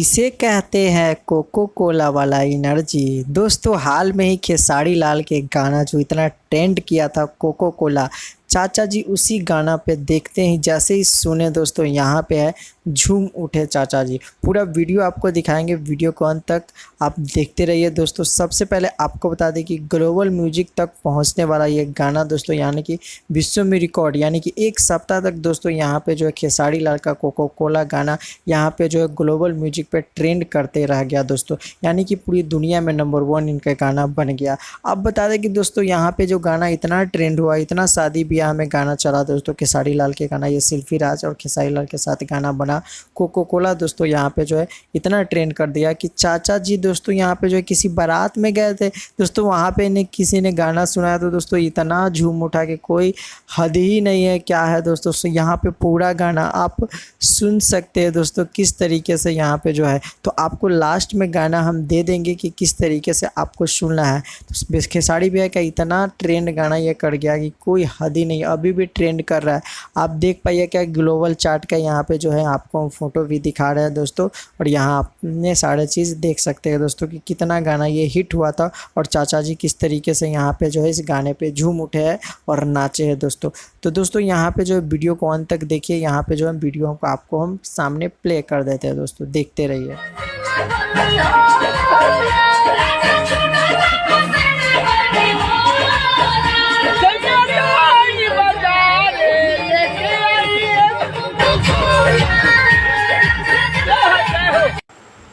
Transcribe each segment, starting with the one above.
इसे कहते हैं कोको कोला वाला एनर्जी। दोस्तों हाल में ही खेसारी लाल के गाना जो इतना ट्रेंड किया था कोको कोला, चाचा जी उसी गाना पे देखते ही जैसे ही सुने दोस्तों यहाँ पे है झूम उठे चाचा जी। पूरा वीडियो आपको दिखाएंगे, वीडियो को अंत तक आप देखते रहिए दोस्तों। सबसे पहले आपको बता दें कि ग्लोबल म्यूजिक तक पहुँचने वाला ये गाना दोस्तों यानी कि विश्व में रिकॉर्ड यानी कि एक सप्ताह तक दोस्तों यहाँ पे जो है खेसारी लाल का कोको कोला गाना यहाँ पे जो है ग्लोबल म्यूजिक पे ट्रेंड करते रह गया दोस्तों, यानी कि पूरी दुनिया में नंबर 1 इनका गाना बन गया। अब बता दें कि दोस्तों यहाँ पे जो गाना इतना ट्रेंड हुआ, इतना शादी ब्याह में गाना चला दोस्तों खेसारी लाल के गाना, ये सिल्फी राज और खेसारी लाल के साथ गाना बना कोको कोला दोस्तों यहाँ पे जो है इतना ट्रेंड कर दिया कि चाचा जी दोस्तों यहाँ पे जो है किसी बारात में गए थे दोस्तों, वहाँ पे ने किसी ने गाना सुनाया तो दोस्तों इतना झूम उठा के कोई हद ही नहीं है क्या है दोस्तों। यहाँ पे पूरा गाना आप सुन सकते हैं दोस्तों किस तरीके से यहाँ पे जो है, तो आपको लास्ट में गाना हम दे देंगे कि किस तरीके से आपको सुनना है। तो खेसारी भैया का इतना ट्रेंड गाना ये कर गया कि कोई हद ही नहीं, अभी भी ट्रेंड कर रहा है। आप देख पाइए क्या ग्लोबल चार्ट का यहाँ पे जो है आपको फोटो भी दिखा रहे हैं दोस्तों, और यहाँ आपने सारे चीज़ देख सकते हैं दोस्तों कि कितना गाना ये हिट हुआ था और चाचा जी किस तरीके से यहाँ पे जो है इस गाने पे झूम उठे हैं और नाचे हैं दोस्तों। तो दोस्तों यहाँ पे जो है वीडियो को अंत तक देखिए, यहाँ पे जो है वीडियो को आपको हम सामने प्ले कर देते हैं दोस्तों, देखते रहिए।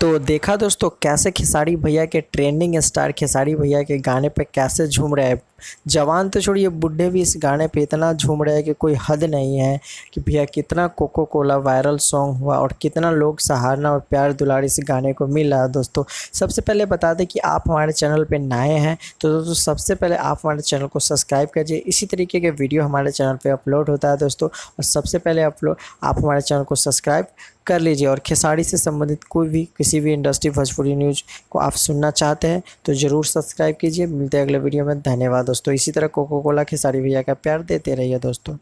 तो देखा दोस्तों कैसे खेसारी भैया के ट्रेंडिंग स्टार खेसारी भैया के गाने पे कैसे झूम रहे हैं। जवान तो छोड़िए बूढ़े भी इस गाने पे इतना झूम रहे हैं कि कोई हद नहीं है कि भैया कितना कोको कोला वायरल सॉन्ग हुआ और कितना लोग सराहना और प्यार दुलार इस गाने को मिल रहा है दोस्तों। सबसे पहले बता दें कि आप हमारे चैनल पे नए हैं तो दोस्तों सबसे पहले आप हमारे चैनल को सब्सक्राइब कीजिए। इसी तरीके के वीडियो हमारे चैनल पे अपलोड होता है दोस्तों, और सबसे पहले आप हमारे चैनल को सब्सक्राइब कर लीजिए। और खेसारी से संबंधित कोई भी किसी भी इंडस्ट्री भोजपुरी न्यूज़ को आप सुनना चाहते हैं तो ज़रूर सब्सक्राइब कीजिए। मिलते हैं अगले वीडियो में, धन्यवाद दोस्तों। इसी तरह कोको कोला खेसारी भैया का प्यार देते रहिए दोस्तों।